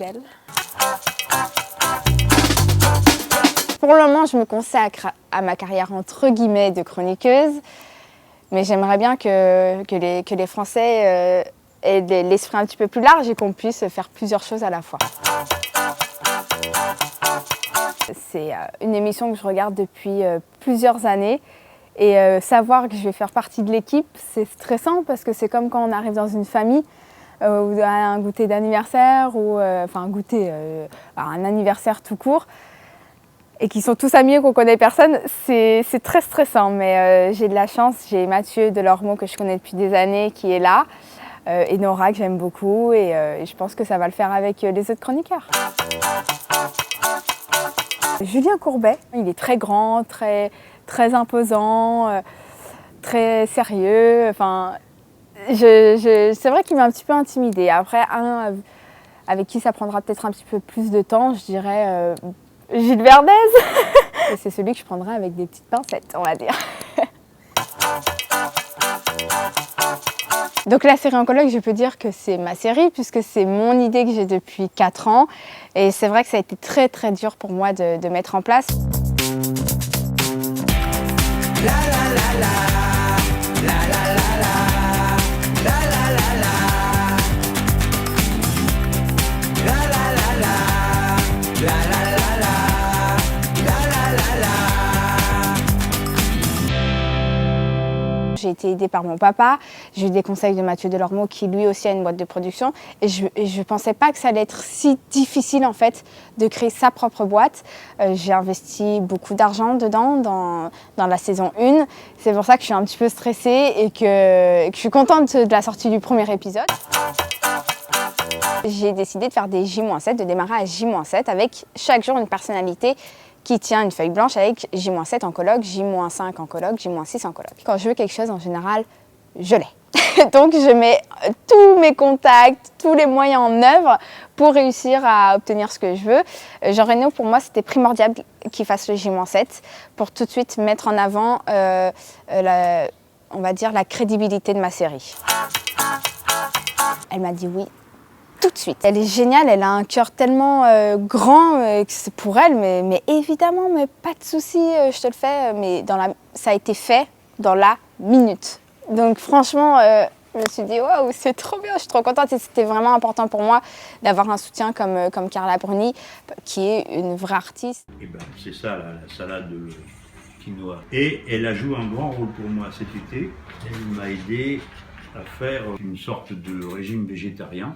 Michel. Pour le moment, je me consacre à ma carrière entre guillemets de chroniqueuse, mais j'aimerais bien que les Français aient l'esprit un petit peu plus large et qu'on puisse faire plusieurs choses à la fois. C'est une émission que je regarde depuis plusieurs années et savoir que je vais faire partie de l'équipe, c'est stressant parce que c'est comme quand on arrive dans une famille ou à un goûter d'anniversaire ou enfin un anniversaire tout court et qui sont tous amis et qu'on connaît personne, c'est très stressant. Mais j'ai de la chance, j'ai Mathieu Delormeau que je connais depuis des années qui est là et Nora que j'aime beaucoup et je pense que ça va le faire avec les autres chroniqueurs. Julien Courbet, il est très grand, très imposant, très sérieux. Enfin, c'est vrai qu'il m'a un petit peu intimidée. Après, avec qui ça prendra peut-être un petit peu plus de temps, je dirais Gilles Verdez. C'est celui que je prendrai avec des petites pincettes, on va dire. Donc la série Oncologue, je peux dire que c'est ma série puisque c'est mon idée que j'ai depuis 4 ans. Et c'est vrai que ça a été très dur pour moi de mettre en place. J'ai été aidée par mon papa, j'ai eu des conseils de Mathieu Delormeau qui lui aussi a une boîte de production et je ne pensais pas que ça allait être si difficile en fait de créer sa propre boîte. J'ai investi beaucoup d'argent dedans dans la saison 1, c'est pour ça que je suis un petit peu stressée et que je suis contente de la sortie du premier épisode. J'ai décidé de faire des J-7, de démarrer à J-7 avec chaque jour une personnalité qui tient une feuille blanche avec J-7 oncologue, J-5 oncologue, J-6 oncologue. Quand je veux quelque chose, en général, je l'ai. Donc je mets tous mes contacts, tous les moyens en œuvre pour réussir à obtenir ce que je veux. Jean Reno, pour moi, c'était primordial qu'il fasse le J-7 pour tout de suite mettre en avant, on va dire, la crédibilité de ma série. Elle m'a dit oui. Tout de suite. Elle est géniale, elle a un cœur tellement grand que c'est pour elle, mais évidemment, mais pas de souci, je te le fais. Mais ça a été fait dans la minute. Donc franchement, je me suis dit waouh, c'est trop bien, je suis trop contente. Et c'était vraiment important pour moi d'avoir un soutien comme Carla Bruni, qui est une vraie artiste. Et ben, c'est ça la salade de quinoa. Et elle a joué un grand rôle pour moi cet été. Elle m'a aidé à faire une sorte de régime végétarien.